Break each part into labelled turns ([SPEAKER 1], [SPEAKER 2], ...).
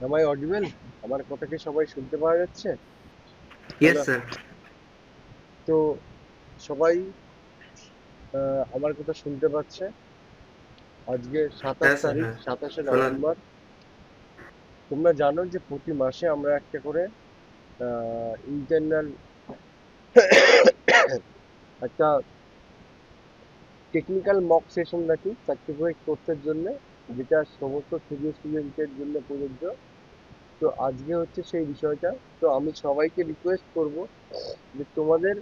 [SPEAKER 1] Am I audible? আমার কথা কি সবাই শুনতে পাওয়া যাচ্ছে?
[SPEAKER 2] Yes,
[SPEAKER 1] hello.
[SPEAKER 2] sir.
[SPEAKER 1] তো সবাই আমার কথা শুনতে পাচ্ছে? আজকে 27
[SPEAKER 2] হ্যাঁ স্যার,
[SPEAKER 1] তারিখ,
[SPEAKER 2] হ্যাঁ,
[SPEAKER 1] 27শে
[SPEAKER 2] শোনা
[SPEAKER 1] নভেম্বর। তোমরা জানো যে প্রতি মাসে আমরা একটা করে ইন্টারনাল একটা টেকনিক্যাল মক সেশন রাখি সার্টিফিকেট কোর্সের জন্য, যেটা সমস্ত সিভিল স্টুডেন্টের জন্য প্রযোজ্য। তো আজকে হচ্ছে সেই বিষয়টা। তো আমি সবাইকে রিকোয়েস্ট করব যে তোমাদের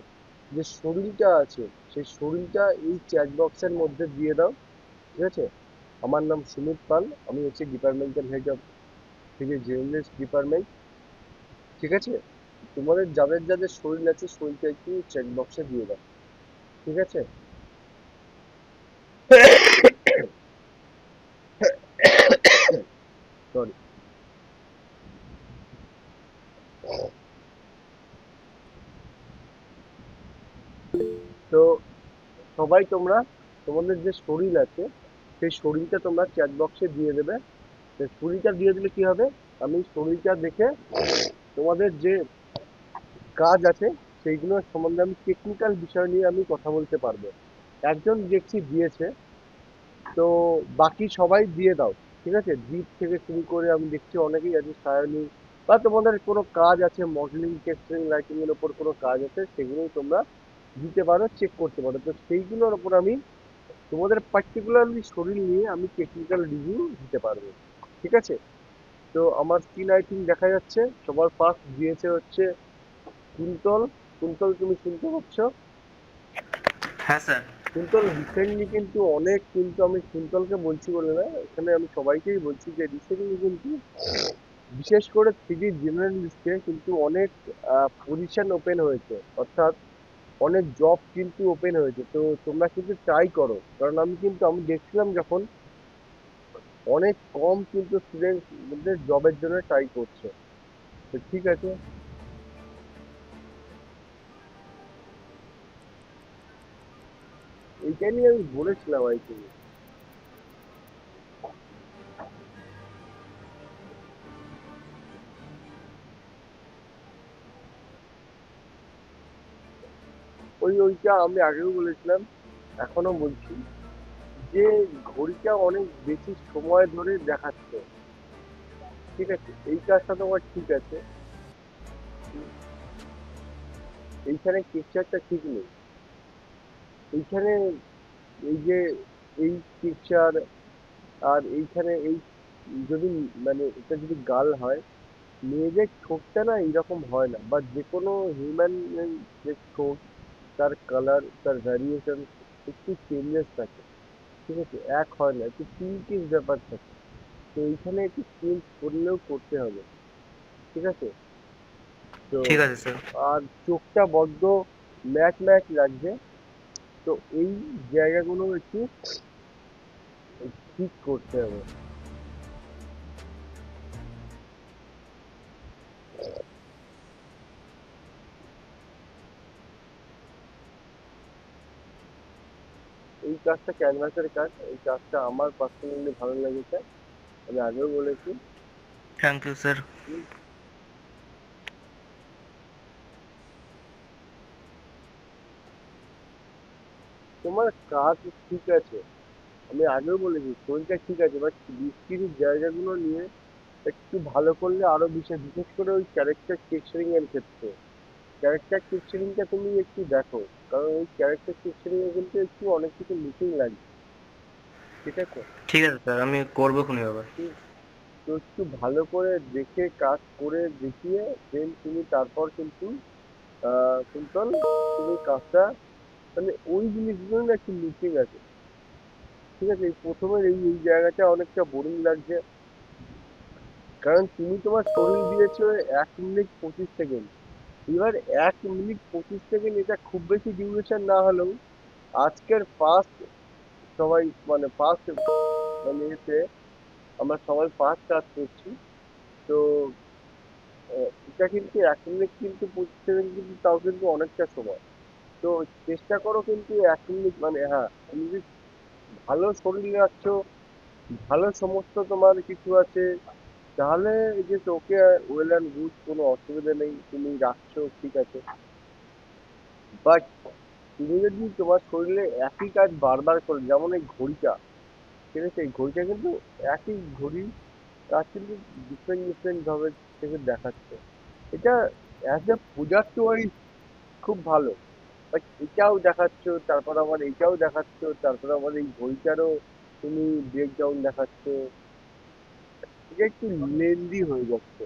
[SPEAKER 1] যে শরীরটা আছে সেই শরীরটা এই চ্যাট বক্সের মধ্যে দিয়ে দাও। ঠিক আছে? আমার নাম সুমিত পাল, আমি হচ্ছে ডিপার্টমেন্টাল হেড অফ থেকে জার্নালিস্ট ডিপার্টমেন্ট। ঠিক আছে? তোমাদের যাদের যাদের শরীর আছে শরীরটা একটু চ্যাট বক্সে দিয়ে দাও। ঠিক আছে? সরি। তো সবাই তোমরা তোমাদের যে শরীর আছে সেই শরীরটা তোমরা চ্যাট বক্সে দিয়ে দেবে। তো শরীরটা দিয়ে দিলে কি হবে, আমি শরীরটা দেখে তোমাদের যে কাজ আছে সেইগুলোর সম্বন্ধে আমি টেকনিক্যাল বিষয় নিয়ে আমি কথা বলতে পারবো। একজন দেখছি দিয়েছে, তো বাকি সবাই দিয়ে দাও। ঠিক আছে? দীপ থেকে শুরু করে আমি দেখছি অনেকেই আছে, সায়নী, বা তোমাদের কোনো কাজ আছে মডেলিং টেক্সচারিং রাইটিং এর ওপর কোনো কাজ আছে সেগুলোই তোমরা দিতে পারো, চেক করতে পারো। তো সেইগুলোর ওপর আমি তোমাদের পার্টিকুলারলি শরীর নিয়ে আমি টেকনিক্যাল রিভিউ দিতে পারবো। ঠিক আছে? তো আমার স্ক্রিন আই থিঙ্ক দেখা যাচ্ছে। সবার ফার্স্ট দিয়েছে হচ্ছে কুন্তল। কুন্তল, তুমি শুনতে পাচ্ছ?
[SPEAKER 2] হ্যাঁ স্যার।
[SPEAKER 1] কুন্তল রিসেন্টলি কিন্তু অনেক, কিন্তু আমি কুন্তলকে বলছি বলে না, এখানে আমি সবাইকেই বলছি যে রিসেন্টলি কিন্তু বিশেষ করে থ্রিডি জেনারেলিস্টে কিন্তু অনেক পজিশন ওপেন হয়েছে, অর্থাৎ অনেক জব কিন্তু ওপেন হয়েছে। তো তোমরা কিন্তু ট্রাই করো, কারণ আমি দেখছিলাম যখন অনেক কম কিন্তু স্টুডেন্টদের জবের জন্য ট্রাই করছে। তো ঠিক আছে, এইটা নিয়ে আমি বলেছিলাম আর কি। ওইটা আমি আগেও বলেছিলাম, এখনো বলছি যে ঘড়িটা অনেক বেশি সময় ধরে দেখাচ্ছে। ঠিক আছে, এই কাজটা তোমার ঠিক আছে, এইখানে পিকচারটা ঠিক নেই। এইখানে এই যে এই পিকচার আর এইখানে এই, যদি মানে এটা যদি গাল হয়, মেয়েদের ঠোঁটটা না এরকম হয় না, বা যে কোনো হিউম্যান যে ঠোঁট, তার কালার, তার ভ্যারিয়েশন একটু চেঞ্জেস থাকে। ঠিক আছে? এক হয় না, একটু পিঙ্কিশ ব্যাপার থাকে। তো এইখানে একটু চেঞ্জ করলেও করতে হবে। ঠিক আছে? তো
[SPEAKER 2] ঠিক আছে স্যার।
[SPEAKER 1] আর চোখটা বড্ড ম্যাট ম্যাট লাগছে। তো এই জায়গাগুলো একটু ঠিক করতে হবে। এই কাজটা ক্যানভাসের কাজ, এই কাজটা আমার পার্সোনালি ভালো লেগেছে, আমি আগেও বলেছি।
[SPEAKER 2] Thank you sir.
[SPEAKER 1] হুম, তোমার কাজ ঠিক আছে, আমি আগেও বলেছি শরীরটা ঠিক আছে, বাট বৃষ্টির জায়গাগুলো নিয়ে একটু ভালো করলে আরো বিশেষ, বিশেষ করে ওই ক্যারেক্টার টেক্সচারিং এর ক্ষেত্রে ক্যারেক্টার টেক্সচারিংটা তুমি একটু দেখো, কারণ ওই ক্যারেক্টার টেক্সচারিং এ কিন্তু একটু অনেক কিছু মিসিং লাগছে। ঠিক আছে?
[SPEAKER 2] ঠিক আছে স্যার, আমি করবো খুনি আবার।
[SPEAKER 1] হুম, তো একটু ভালো করে দেখে কাজ করে দেখিয়ে দেন তুমি তারপর কিন্তু কুন্তল, তুমি কাজটা, মানে ওই জিনিসগুলো না একটু মিসিং আছে। ঠিক আছে? এই প্রথমের এই এই জায়গাটা অনেকটা বোরিং লাগছে, কারণ তুমি তোমার শরীর দিয়েছো 1 মিনিট 25 সেকেন্ড। এবার 1 মিনিট 25 সেকেন্ড এটা খুব বেশি ডিউরেশন না হলেও আজকের ফার্স্ট, সবাই মানে ফার্স্ট, মানে এতে আমরা সবাই ফার্স্ট কাজ করছি। তো এটা কিন্তু 1 মিনিট কিন্তু 25 সেকেন্ড কিন্তু তাও কিন্তু অনেকটা সময়। তো চেষ্টা করো কিন্তু 1 মিনিট, মানে হ্যাঁ, তুমি যদি ভালো শরীর রাখছো, ভালো সমস্ত তোমার কিছু আছে, তাহলে এই যে তোকে ওয়েল অ্যান্ড গুড, কোনো অসুবিধা নেই, তুমি রাখছো ঠিক আছে। বাট তুমি যদি তোমার শরীরে একই কাজ বারবার করে, যেমন এই ঘড়িটা, ঠিক আছে, এই ঘড়িটা কিন্তু একই ঘড়ি, কাজ কিন্তু ডিফারেন্ট ডিফারেন্ট ভাবে থেকে দেখাচ্ছে। এটা অ্যাজ এ প্রোডাক্ট ওয়াইজ খুব ভালো, বাট এটাও দেখাচ্ছ, তারপর আবার এইটাও দেখাচ্ছ, তারপর আবার এই ঘড়িটারও তুমি ব্রেকডাউন দেখাচ্ছ। এটা একটু লেন্দি হয়ে যাচ্ছে,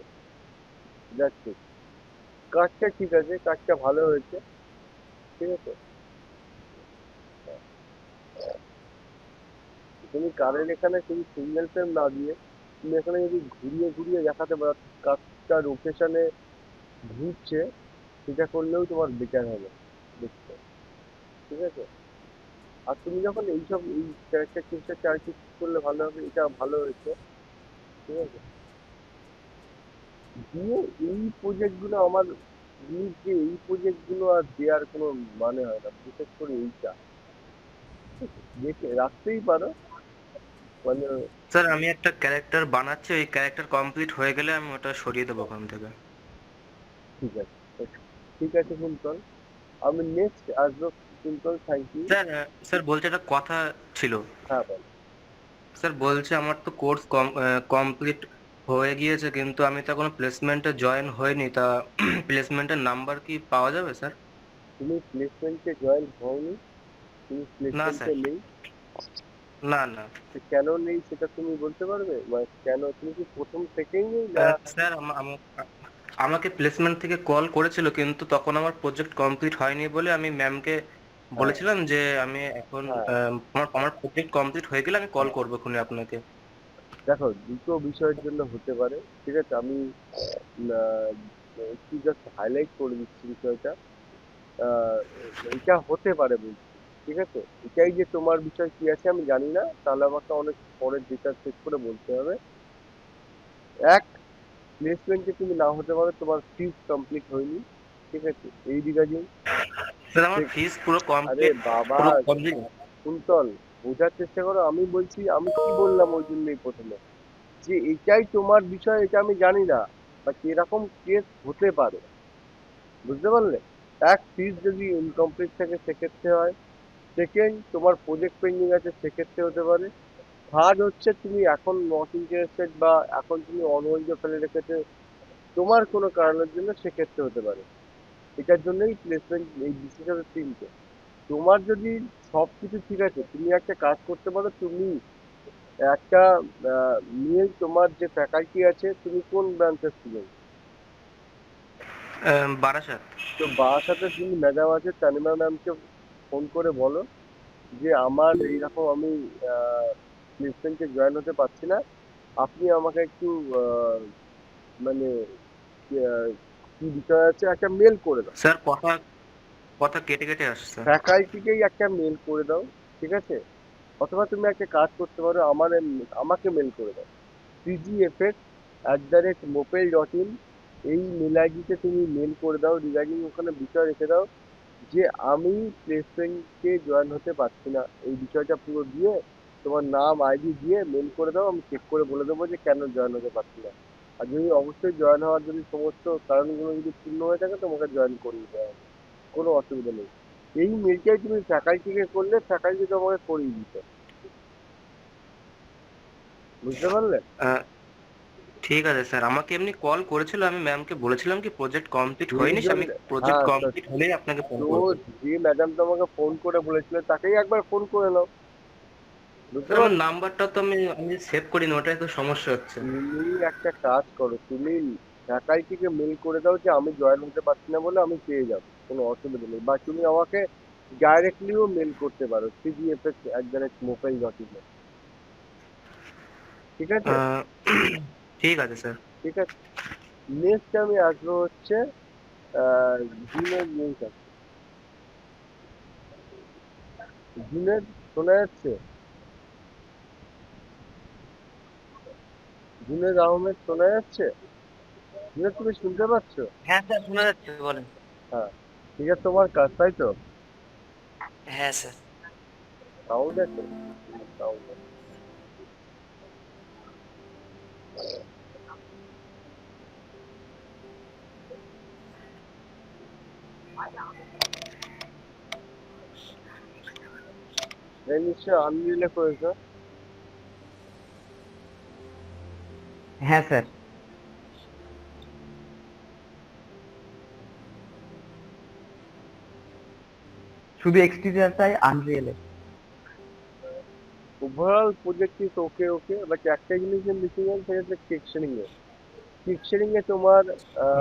[SPEAKER 1] যাচ্ছে। কাজটা ঠিক আছে, কাজটা ভালো হয়েছে, ঠিক আছে। তুমি কারেন্ট এখানে তুমি সিঙ্গেল ফ্রেম না দিয়ে তুমি এখানে যদি ঘুরিয়ে ঘুরিয়ে দেখাতে পারো কাজটা লোকেশনে ঘুরছে, সেটা করলেও তোমার বেটার হবে দেখতে, ঠিক আছে। আর তুমি যখন এইসব এই ক্যারেক্টার চেষ্টা চাইছি করলে ভালো হবে, এটা ভালো হয়েছে, ঠিক আছে। দিয়ে এই প্রজেক্ট গুলো আমার জিনিস, যে এই প্রজেক্ট গুলো আর দেওয়ার কোনো মানে হয় না, বিশেষ করে এইটা দেখে রাখতেই পারো, মানে।
[SPEAKER 2] স্যার আমি একটা ক্যারেক্টার বানাচ্ছি, ওই ক্যারেক্টার কমপ্লিট হয়ে গেলে আমি ওটা সরিয়ে দেবো ওখান থেকে।
[SPEAKER 1] ঠিক আছে, ঠিক আছে কুন্তল, আমি নেক্সট আসবো। Kuntal, thank you.
[SPEAKER 2] Sir sir বলছে একটা কথা ছিল।
[SPEAKER 1] হ্যাঁ বল।
[SPEAKER 2] স্যার বলছে আমার তো কোর্স কমপ্লিট হয়ে গিয়েছে, কিন্তু আমি তো এখনো প্লেসমেন্টে জয়েন হইনি, তা প্লেসমেন্টের নাম্বার কি পাওয়া যাবে স্যার?
[SPEAKER 1] তুমি প্লেসমেন্টে জয়েন হওনি? তুমি
[SPEAKER 2] না
[SPEAKER 1] প্লেসমেন্টে
[SPEAKER 2] স্যার,
[SPEAKER 1] নেই?
[SPEAKER 2] না না।
[SPEAKER 1] তো কেন নেই সেটা তুমি বলতে পারবে, মানে কেন তুমি কি প্রথম থেকেই নেই না?
[SPEAKER 2] স্যার আমাকে প্লেসমেন্ট থেকে কল করেছিল, কিন্তু তখন আমার প্রজেক্ট কমপ্লিট হয়নি বলে আমি ম্যামকে
[SPEAKER 1] হ্যাঁ,
[SPEAKER 2] বলেছিলাম যে আমি এখন
[SPEAKER 1] হ্যাঁ।
[SPEAKER 2] আমার আমার প্রজেক্ট কমপ্লিট হয়ে গেলে আমি কল করবো খুনি আপনাকে।
[SPEAKER 1] দেখো, দুটো বিষয়ের জন্য হতে পারে, ঠিক আছে। আমি আহ, একটু জাস্ট হাইলাইট করে দিচ্ছি বিষয়টা। আহ, এটা হতে পারে বলছি, ঠিক আছে। এটাই যে তোমার বিষয় কি আছে আমি জানি না, তাহলে আমাকে অনেক পরে ডেটা চেক করে বলতে হবে। এক, প্লেসমেন্টে তুমি না হতে পারো, তোমার ফিজ কমপ্লিট হয়নি, ঠিক আছে, এই রিগার্ডিং।
[SPEAKER 2] স্যার আমার ফিস পুরো
[SPEAKER 1] আরে
[SPEAKER 2] কমপ্লিট,
[SPEAKER 1] বাবা,
[SPEAKER 2] পুরো কমপ্লিট।
[SPEAKER 1] কুন্তল, বোঝার চেষ্টা করো। আমি বলছি, আমি কি বললাম ওই জন্যই প্রথমে, যে এটাই তোমার বিষয়, এটা আমি জানি না, বা এরকম কেস হতে পারে, বুঝতে পারলে। এক, ফিজ যদি ইনকমপ্লিট থাকে সেক্ষেত্রে হয়। সেকেন্ড, তোমার প্রজেক্ট পেন্ডিং আছে সেক্ষেত্রে হতে পারে। থার্ড হচ্ছে তুমি এখন নট ইন্টারেস্টেড, বা এখন তুমি অনহোল্ড ফেলে রেখেছে তোমার কোনো কারণের জন্য, সেক্ষেত্রে হতে পারে। এটার জন্যই প্লেসমেন্ট, এই ডিসিশনের তিনটে। তোমার যদি সবকিছু ঠিক আছে, তুমি একটা কাজ করতে পারো। তুমি একটা মেল, তোমার যে ফ্যাকাল্টি আছে, তুমি কোন ব্রাঞ্চের স্টুডেন্ট?
[SPEAKER 2] বারাসাত।
[SPEAKER 1] তো বারাসাতের যিনি ম্যাডাম আছে তানিমা ম্যামকে ফোন করে বলো যে আমার এইরকম, আমি প্লেসমেন্টে জয়েন হতে পারছি না, আপনি আমাকে একটু আহ, মানে আহ, কি বিষয় আছে একটা মেল করে দাও।
[SPEAKER 2] স্যার কথা কথা কেটে কেটে আসছে।
[SPEAKER 1] ফ্যাকাল্টিকেই একটা মেল করে দাও, ঠিক আছে। অথবা তুমি একটা কাজ করতে পারো, আমাকে মেল করে দাও, cgfx@mopel.in, এই মেল আইডিতে তুমি মেল করে দাও, রিগার্ডিং ওখানে বিষয় রেখে দাও যে আমি প্লেসমেন্টে জয়েন হতে পারছি না, এই বিষয়টা পুরো দিয়ে তোমার নাম আইডি দিয়ে মেল করে দাও। আমি চেক করে বলে দেবো যে কেন জয়েন হতে পারছি না। আর যদি অবশ্যই জয়েন হওয়ার যদি সমস্ত কারণগুলো যদি পূর্ণ হয়ে থাকে, তোমাকে জয়েন করে নিতে হবে, কোনো অসুবিধা নেই। এই মেলটাই তুমি ফ্যাকাল্টিকে করলে ফ্যাকাল্টি তোমাকে করিয়ে দিত, বুঝতে পারলে।
[SPEAKER 2] আহ, ঠিক আছে স্যার, আমাকে এমনি কল করেছিল, আমি ম্যামকে বলেছিলাম কি প্রজেক্ট কমপ্লিট
[SPEAKER 1] সেই
[SPEAKER 2] হয়নি, আমি
[SPEAKER 1] জন্য,
[SPEAKER 2] প্রজেক্ট
[SPEAKER 1] হ্যাঁ, তো
[SPEAKER 2] কমপ্লিট হলেই আপনাকে ফোন
[SPEAKER 1] তো
[SPEAKER 2] করবো।
[SPEAKER 1] যে ম্যাডাম তোমাকে ফোন করে বলেছিল তাকেই একবার ফোন করে নাও, বুঝতে
[SPEAKER 2] স্যার আমার
[SPEAKER 1] পারলে।
[SPEAKER 2] নাম্বারটা তো আমি আমি সেভ করিনি, ওটাই তো সমস্যা হচ্ছে।
[SPEAKER 1] তুমি একটা কাজ করো, তুমি ফ্যাকাল্টিকে মেল করে দাও যে আমি জয়েন হতে পারছি না বলে, আমি পেয়ে যাবো, কোনো অসুবিধা নেই। বা তুমি আমাকে ডাইরেক্টলিও মেল করতে পারো, cgfx@mopel.in, ঠিক আছে।
[SPEAKER 2] আহ, ঠিক আছে স্যার।
[SPEAKER 1] ঠিক আছে। নেক্সট আমি আসবো হচ্ছে জুনের নিউজ আছে। জুনের, শোনা যাচ্ছে? জুনের আহমেদ শোনা যাচ্ছে? জুনের, তুমি শুনতে পাচ্ছ?
[SPEAKER 2] হ্যাঁ স্যার শোনা যাচ্ছে, বলেন।
[SPEAKER 1] হ্যাঁ, ঠিক আছে, তোমার কাজ তাই তো।
[SPEAKER 2] হ্যাঁ স্যার।
[SPEAKER 1] সাউন্ড আছে, সাউন্ড। নিশ্চয় আনরিলে করেছো।
[SPEAKER 3] হ্যাঁ স্যার, শুধু এক্সটেরিয়রটাই আনরিয়েলে।
[SPEAKER 1] Overall project is okay okay, but একটা জিনিস মিসিং আছে, সেটা হচ্ছে টেক্সচারিং এ। টেক্সচারিং এ তোমার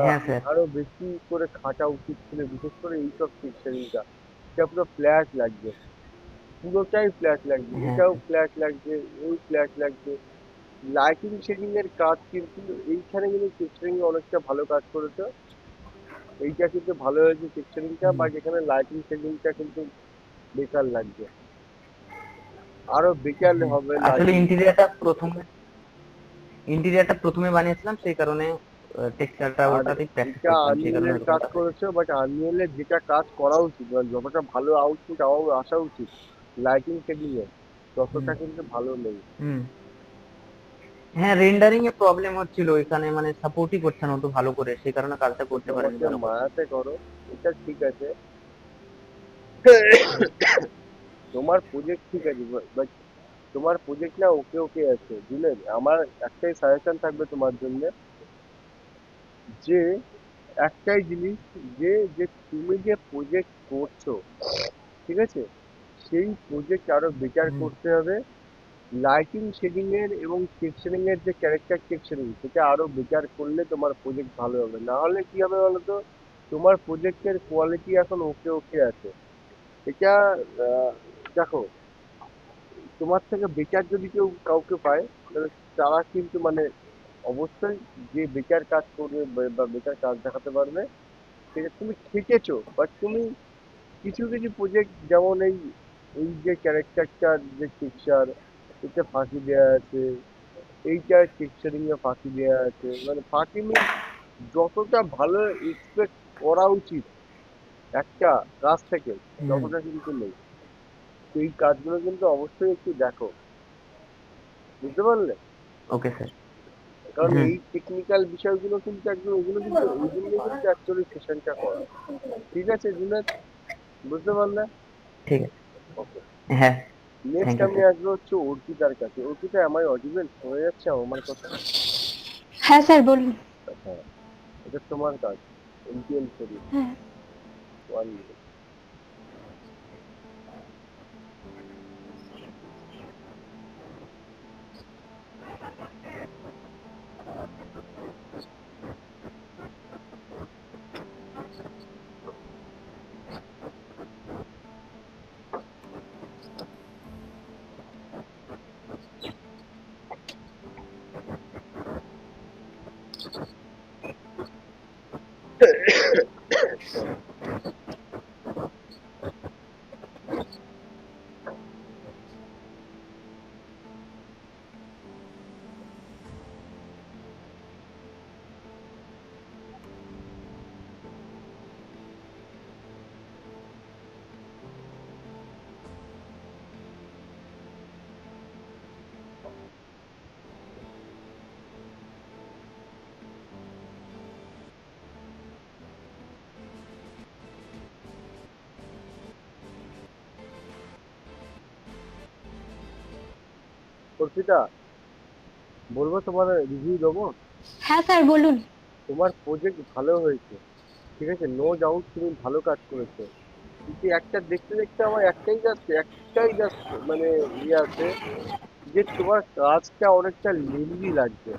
[SPEAKER 3] হ্যাঁ স্যার।
[SPEAKER 1] আরো বেশি করে খাটা উচিত ছিল, বিশেষ করে এইসব টেক্সচারিংটা। এটা পুরো ফ্ল্যাট লাগবে, পুরোটাই ফ্ল্যাট লাগবে,
[SPEAKER 3] হ্যাঁ
[SPEAKER 1] এটাও
[SPEAKER 3] স্যার।
[SPEAKER 1] ফ্ল্যাট লাগবে, ওই ফ্ল্যাট লাগবে। লাইটিং শেডিং এর কাজ কিন্তু এইখানে কিন্তু টেক্সচারিং এ অনেকটা ভালো কাজ করেছো। এইটা কিন্তু ভালো হয়েছে টেক্সচারিংটা,
[SPEAKER 3] হুম।
[SPEAKER 1] বাট এখানে লাইটিং শেডিংটা কিন্তু বেকার লাগবে, আরো বেকার
[SPEAKER 3] হুম।
[SPEAKER 1] হবে
[SPEAKER 3] আসলে
[SPEAKER 1] লাইটিং।
[SPEAKER 3] ইন্টেরিয়রটা প্রথমে বানিয়েছিলাম, সেই কারণে টেক্সচারটা
[SPEAKER 1] আর
[SPEAKER 3] ওটাতেই প্র্যাকটিস
[SPEAKER 1] এটা
[SPEAKER 3] করছিলাম, সেই কারণে
[SPEAKER 1] আনরিয়েলের কাজ
[SPEAKER 3] ওরকমটা হয়েছে।
[SPEAKER 1] করেছো, বাট আনরিয়েলের যেটা কাজ করা উচিত, মানে যতটা ভালো আউটপুট আসা উচিত লাইটিং শেডিং এ,
[SPEAKER 3] হুম।
[SPEAKER 1] ততটা কিন্তু ভালো নেই।
[SPEAKER 3] হুম। হ্যাঁ, রেন্ডারিং এ প্রবলেম হচ্ছিল এখানে, মানে সাপোর্টই করছে না অত ভালো করে, সেই কারণে কাজটা করতে
[SPEAKER 1] একটু
[SPEAKER 3] পারেনি
[SPEAKER 1] আমাকে
[SPEAKER 3] ভালো করে।
[SPEAKER 1] মায়াতে করো, এটা ঠিক আছে। তোমার প্রজেক্ট ঠিক আছে, বাট তোমার প্রজেক্ট না ওকে ওকে আছে, বুঝলে? আমার একটাই সাজেশন থাকবে তোমার জন্য, যে একটাই জিনিস, যে যে তুমি যে প্রজেক্ট করছো, ঠিক আছে, সেই প্রজেক্ট আরো বেটার
[SPEAKER 3] হুম।
[SPEAKER 1] করতে হবে। লাইটিং শেডিং এর এবং টেক্সচারিং এর যে ক্যারেক্টার টেক্সচারিং, সেটা আরো বেটার করলে তোমার প্রজেক্ট ভালো হবে। না হলে কি হবে বলো তো, তোমার প্রজেক্টের কোয়ালিটি এখন ওকে ওকে আছে। এটা আহ, দেখো, তোমার থেকে বেটার যদি কেউ কাউকে পায়, তাহলে তারা কিন্তু মানে অবশ্যই যে বেটার কাজ করবে বা বেটার কাজ দেখাতে পারবে, সেটা তুমি শিখেছো। বাট তুমি কিছু কিছু প্রজেক্ট, যেমন এই এই যে ক্যারেক্টারটার যে টেক্সচার, এটা ফাঁকি দেওয়া আছে, এইটার টেক্সচারিং এ ফাঁকি দেওয়া আছে, মানে ফাঁকি মিন্স যতটা ভালো এক্সপেক্ট করা উচিত একটা কাজ থেকে,
[SPEAKER 3] হুম।
[SPEAKER 1] ততটা কিন্তু নেই। তো এই কাজগুলো কিন্তু অবশ্যই একটু দেখো, বুঝতে পারলে?
[SPEAKER 3] Okay sir.
[SPEAKER 1] কারণ
[SPEAKER 3] হুম।
[SPEAKER 1] এই টেকনিক্যাল বিষয়গুলো কিন্তু একদম, এগুলো কিন্তু এই জন্যই কিন্তু অ্যাকচুয়ালি সেশনটা করা। ঠিক আছে জুনেদ, বুঝতে পারলে?
[SPEAKER 3] ঠিক আছে।
[SPEAKER 1] ওকে।
[SPEAKER 3] হ্যাঁ।
[SPEAKER 1] নেক্সট
[SPEAKER 3] থ্যাংক ইউ
[SPEAKER 1] আমি
[SPEAKER 3] স্যার।
[SPEAKER 1] আসবো হচ্ছে অর্পিতার কাছে। অর্পিতা, আমার অডিবেল শোনা যাচ্ছে আমার কথা?
[SPEAKER 4] হ্যাঁ স্যার বলুন।
[SPEAKER 1] হ্যাঁ, এটা তোমার কাজ। এনপিএল করি
[SPEAKER 4] হ্যাঁ।
[SPEAKER 1] 1 মিনিট। অর্পিতা, বলবো, তোমার রিভিউ দেবো।
[SPEAKER 4] হ্যাঁ স্যার বলুন।
[SPEAKER 1] তোমার প্রজেক্ট ভালো হয়েছে, ঠিক আছে, নো ডাউট তুমি ভালো কাজ করেছো। কিন্তু একটা দেখতে দেখতে আমার একটাই জাস্ট মানে ইয়ে আছে, যে তোমার কাজটা অনেকটা লেন্দি লাগছে।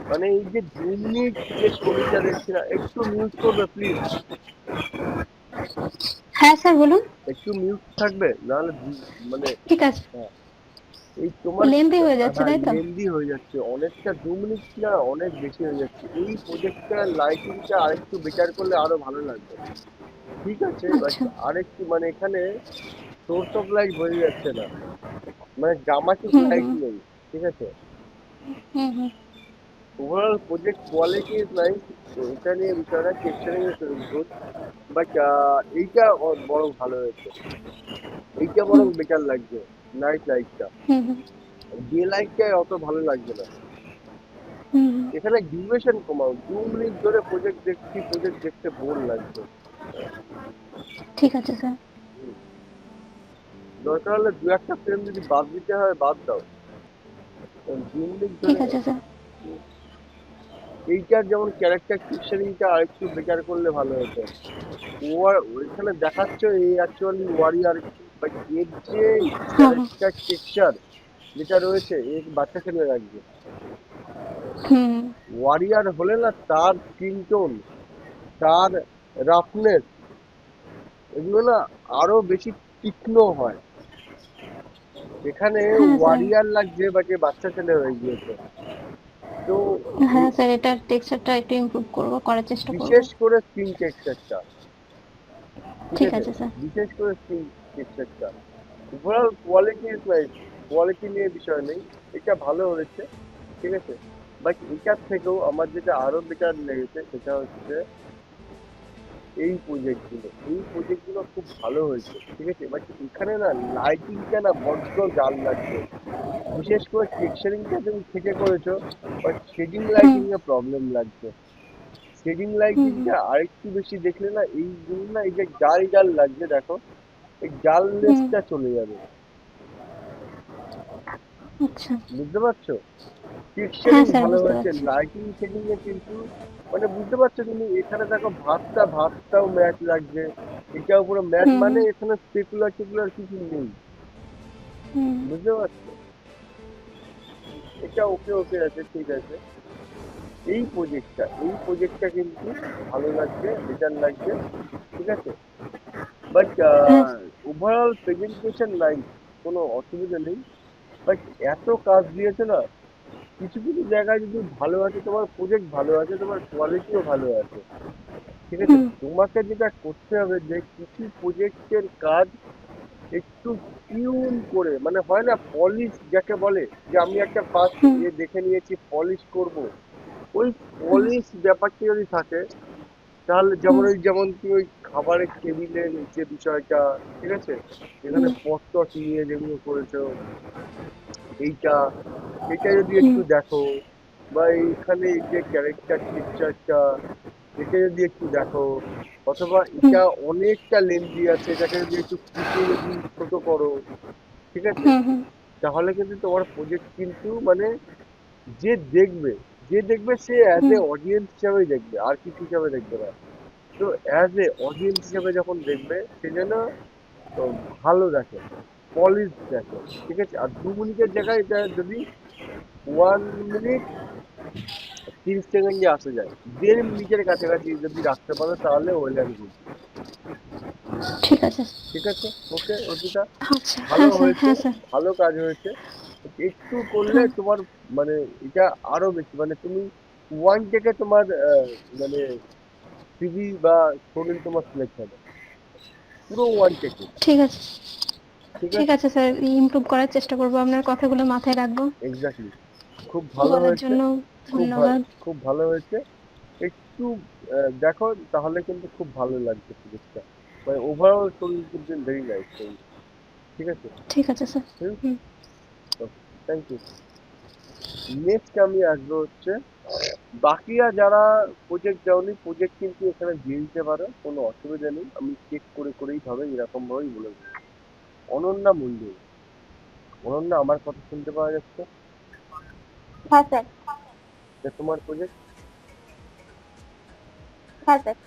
[SPEAKER 1] মানে এই যে 2 মিনিট যে ছবিটা দেখছি না, একটু মিউট করবে প্লিজ?
[SPEAKER 4] হ্যাঁ স্যার বলুন।
[SPEAKER 1] একটু মিউট থাকবে, নাহলে মানে,
[SPEAKER 4] ঠিক আছে।
[SPEAKER 1] হ্যাঁ, এই তোমার,
[SPEAKER 4] লেন্দি হয়ে যাচ্ছে
[SPEAKER 1] হ্যাঁ
[SPEAKER 4] তাই তো?
[SPEAKER 1] লেন্দি হয়ে যাচ্ছে অনেকটা, 2 মিনিট না অনেক বেশি হয়ে যাচ্ছে। এই প্রজেক্টটার লাইটিংটা আরেকটু বেটার করলে আরো ভালো লাগবে। ঠিক আছে, বাট
[SPEAKER 4] আচ্ছা।
[SPEAKER 1] আরেকটু মানে এখানে সোর্স অফ লাইট বোঝা যাচ্ছে না, মানে জামাটিক
[SPEAKER 4] হুম
[SPEAKER 1] লাইট
[SPEAKER 4] হুম
[SPEAKER 1] নেই। ঠিক আছে,
[SPEAKER 4] হুম হুম
[SPEAKER 1] overall project quality is nice, এটা নিয়ে বিষয় না, টেক্সচারিং ইজ গুড, বাট এইটা বরং ভালো হয়েছে, এইটা
[SPEAKER 4] হুম
[SPEAKER 1] বরং বেটার লাগছে। নাইট লাইটটা,
[SPEAKER 4] হুম হুম
[SPEAKER 1] ডে লাইটটাই অত ভালো লাগছে না।
[SPEAKER 4] হুম হুম।
[SPEAKER 1] এখানে ডিউরেশন কমাও, 2 মিনিট ধরে প্রজেক্ট দেখতে বোর লাগছে।
[SPEAKER 4] ঠিক আছে স্যার।
[SPEAKER 1] দরকার হলে দু একটা ফ্রেম যদি বাদ দিতে হয় বাদ দাও, কারণ দিন
[SPEAKER 4] ঠিক
[SPEAKER 1] ধরে
[SPEAKER 4] আছে স্যার।
[SPEAKER 1] এইটার যেমন ক্যারেক্টার পিকচারিংটা আরেকটু বেটার করলে ভালো হতো। ওইখানে দেখাচ্ছে এই অ্যাকচুয়ালি ওয়ারিয়ার, বাট এর যে
[SPEAKER 4] হ্যাঁ হ্যাঁ।
[SPEAKER 1] ক্যারেক্টার টেক্সচার যেটা রয়েছে এর বাচ্চা ছেলে লাগবে।
[SPEAKER 4] হুম
[SPEAKER 1] ওয়ারিয়ার হলে না তার স্কিন টোন, তার রাফনেস, এগুলো না আরো বেশি তীক্ষ্ণ হয়। এখানে
[SPEAKER 4] হ্যাঁ স্যার।
[SPEAKER 1] ওয়ারিয়ার লাগছে বাট এ বাচ্চা ছেলে হয়ে গিয়েছে। তো
[SPEAKER 4] হ্যাঁ স্যার, এটার টেক্সচারটা একটু ইমপ্রুভ করার চেষ্টা করব।
[SPEAKER 1] বিশেষ করে স্কিন টেক্সচারটা, ঠিক
[SPEAKER 4] ঠিক
[SPEAKER 1] আছে,
[SPEAKER 4] আছে স্যার।
[SPEAKER 1] বিশেষ করে স্কিন টেক্সচারটা। Overall quality is nice, quality নিয়ে বিষয় নেই, এটা ভালো হয়েছে, ঠিক আছে। বাট এটার থেকেও আমার যেটা আরো বেটার লেগেছে সেটা হচ্ছে এই প্রজেক্টগুলো খুব ভালো হয়েছে, ঠিক আছে। বাট এখানে না লাইটিংটা না বড্ড জাল লাগছে, বিশেষ করে টেক্সচারিংটা তুমি থেকে করেছো, বাট শেডিং
[SPEAKER 4] হুম
[SPEAKER 1] লাইটিং এ প্রবলেম লাগছে। শেডিং
[SPEAKER 4] হুম হুম
[SPEAKER 1] লাইটিংটা আরেকটু বেশি দেখলে না এইগুলো না, এই যে জাল জাল লাগছে দেখো, এই
[SPEAKER 4] হুম।
[SPEAKER 1] জালনেসটা চলে যাবে,
[SPEAKER 4] আচ্ছা।
[SPEAKER 1] বুঝতে পারছো।
[SPEAKER 4] হ্যাঁ
[SPEAKER 1] টেক্সচারিং
[SPEAKER 4] স্যার,
[SPEAKER 1] ভালো
[SPEAKER 4] বুঝতে
[SPEAKER 1] হয়েছে,
[SPEAKER 4] পারছি।
[SPEAKER 1] লাইটিং শেডিং এ কিন্তু মানে বুঝতে পারছো তুমি, এখানে দেখো ভাতটাও ম্যাচ লাগছে, এটাও পুরো ম্যাচ,
[SPEAKER 4] হুম
[SPEAKER 1] মানে
[SPEAKER 4] হুম
[SPEAKER 1] এখানে স্পেকুলার টেকুলার কিছু নেই,
[SPEAKER 4] হুম
[SPEAKER 1] বুঝতে পারছো। এটা ওকে ওকে আছে, ঠিক আছে। এই প্রজেক্টটা কিন্তু ভালো লাগছে, বেটার লাগছে, ঠিক আছে। বাট
[SPEAKER 4] হ্যাঁ।
[SPEAKER 1] ওভারঅল প্রেজেন্টেশন নাইস, কোনো অসুবিধা নেই। বাট এত কাজ দিয়েছে না, কিছু কিছু জায়গায় যদি ভালো আছে, তোমার প্রজেক্ট ভালো আছে, তোমার কোয়ালিটিও ভালো আছে, ঠিক আছে।
[SPEAKER 4] হুম
[SPEAKER 1] তোমাকে যেটা করতে হবে যে কিছু প্রজেক্টের কাজ একটু টিউন করে, মানে হয় না পলিশ যাকে বলে, যে আমি একটা ফার্স্ট
[SPEAKER 4] হুম
[SPEAKER 1] দেখে নিয়েছি পলিশ করব, ওই
[SPEAKER 4] হুম
[SPEAKER 1] পলিশ ব্যাপারটা যদি থাকে, তাহলে
[SPEAKER 4] হুম
[SPEAKER 1] যেমন কি ওই খাবারের টেবিলের যে বিষয়টা, ঠিক আছে, এখানে
[SPEAKER 4] হুম
[SPEAKER 1] পট নিয়ে যেগুলো করেছো, এইটা এটা যদি
[SPEAKER 4] হুম
[SPEAKER 1] একটু দেখো, বা এইখানে এই যে ক্যারেক্টার পিকচারটা, এটা যদি একটু দেখো, অথবা
[SPEAKER 4] হুম
[SPEAKER 1] এটা অনেকটা লেন্দি আছে, এটাকে যদি একটু কুচে যদি ছোট করো, ঠিক আছে,
[SPEAKER 4] হুম হুম
[SPEAKER 1] তাহলে কিন্তু তোমার প্রজেক্ট কিন্তু মানে যে দেখবে যে দেখবে সে অ্যাজ এ
[SPEAKER 4] হুম
[SPEAKER 1] অডিয়েন্স হিসাবেই দেখবে, আর কিছু হিসাবে দেখবে না। তো অ্যাজ এ অডিয়েন্স হিসাবে যখন দেখবে, সে যেন ভালো দেখে, পলিশ দেখে, ঠিক আছে। আর 2 মিনিটের জায়গায় এটা যদি 1 মিনিট 30 সেকেন্ডে আসে যায়, 1.5 মিনিটের কাছাকাছি যদি রাখতে পারো তাহলে ওয়েল অ্যান্ড গুড,
[SPEAKER 4] ঠিক আছে।
[SPEAKER 1] ঠিক আছে। ওকে অর্পিতা,
[SPEAKER 4] আচ্ছা,
[SPEAKER 1] ভালো
[SPEAKER 4] হ্যাঁ স্যার,
[SPEAKER 1] হয়েছে,
[SPEAKER 4] হ্যাঁ স্যার।
[SPEAKER 1] ভালো কাজ হয়েছে। একটু করলে
[SPEAKER 4] হ্যাঁ।
[SPEAKER 1] তোমার মানে এটা আরো বেশি, মানে তুমি ওয়ান থেকে তোমার মানে সিভি বা শরীর তোমার সিলেক্ট হবে, পুরো ওয়ান থেকে,
[SPEAKER 4] ঠিক আছে।
[SPEAKER 1] ঠিক
[SPEAKER 4] ঠিক
[SPEAKER 1] আছে।
[SPEAKER 4] আছে স্যার, ইমপ্রুভ করার চেষ্টা করবো, আপনার কথাগুলো মাথায় রাখবো।
[SPEAKER 1] এক্স্যাক্টলি, খুব ভালো
[SPEAKER 4] বলার
[SPEAKER 1] হয়েছে,
[SPEAKER 4] জন্য ধন্যবাদ।
[SPEAKER 1] খুব ভালো হয়েছে। একটু দেখো, তাহলে কিন্তু খুব ভালো লাগবে জিনিসটা, মানে ওভারঅল শরীর কিন্তু ভেরি নাইস শরীর, ঠিক আছে।
[SPEAKER 4] ঠিক আছে sir.
[SPEAKER 1] Hmm,
[SPEAKER 4] hmm.
[SPEAKER 1] Okay, thank you. Next আমি আসবো হচ্ছে, বাকিরা যারা প্রজেক্ট দেওনি, প্রজেক্ট কিন্তু এখানে দিয়ে দিতে পারো, কোনো অসুবিধা নেই, আমি চেক করে করেই ভাবে এরকম ভাবেই বলে দেবো। অনন্যা মন্ডল, অনন্যা আমার কথা শুনতে পাওয়া যাচ্ছে?
[SPEAKER 4] হ্যাঁ স্যার।
[SPEAKER 1] যে তোমার প্রজেক্ট,
[SPEAKER 4] হ্যাঁ স্যার।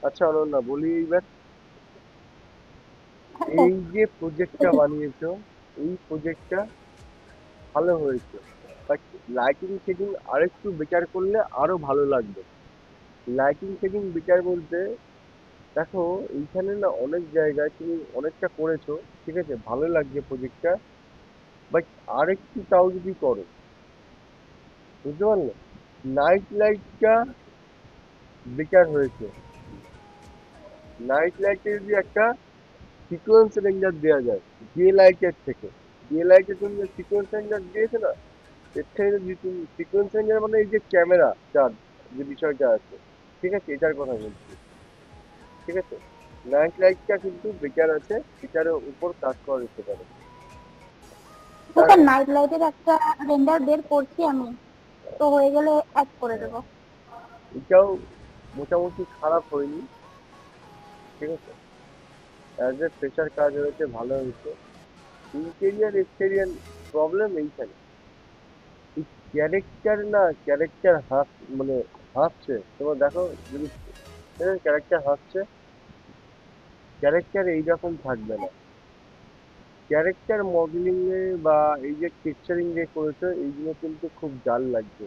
[SPEAKER 1] আচ্ছা অনন্যা, বলি এইবার,
[SPEAKER 4] হ্যাঁ স্যার।
[SPEAKER 1] এই যে প্রজেক্টটা বানিয়েছো, এই প্রজেক্টটা ভালো হয়েছে, বাট লাইটিং সেটিং আরেকটু বেটার করলে আরো ভালো লাগবে। লাইটিং সেটিং বেটার বলতে, দেখো এইখানে না অনেক জায়গায় তুমি অনেকটা করেছো, ঠিক আছে, ভালো লাগছে প্রজেক্টটা, বাট আরেকটু তাও যদি করো, বুঝতে পারলে, নাইট লাইটটা বেটার হয়েছে। নাইট লাইটে যদি একটা সিকোয়েন্স রেঞ্জার দেওয়া যায় ডে লাইটের থেকে, ডে লাইটের জন্য সিকোয়েন্স রেঞ্জার দিয়েছে না, এর থেকে যদি তুমি সিকোয়েন্স রেঞ্জার মানে এই যে ক্যামেরা চার্জ যে বিষয়টা আছে, ঠিক আছে, এটার কথা বলছি, ঠিক আছে, নাইট লাইটটা কিন্তু বেটার আছে, এটার উপর কাজ করা যেতে পারে।
[SPEAKER 4] তো
[SPEAKER 1] আর
[SPEAKER 4] স্যার নাইট লাইটের একটা রেন্ডার বের করছি আমি, তো হয়ে গেলে অ্যাড করে
[SPEAKER 1] হ্যাঁ,
[SPEAKER 4] দেবো।
[SPEAKER 1] এটাও মোটামুটি খারাপ হয়নি, ঠিক আছে, অ্যাজ এ ফ্রেশার কাজ হয়েছে, ভালো হয়েছে। ইন্টেরিয়ার এক্সটেরিয়ার প্রবলেম এইখানে, এই ক্যারেক্টার না, ক্যারেক্টার মানে হাসছে, তোমার দেখো যদি ক্যারেক্টার হাসছে, ক্যারেক্টার এইরকম থাকবে না। ক্যারেক্টার মডেলিং এ বা এই যে টেক্সচারিং যে করেছে, এইগুলো কিন্তু খুব জাল লাগছে।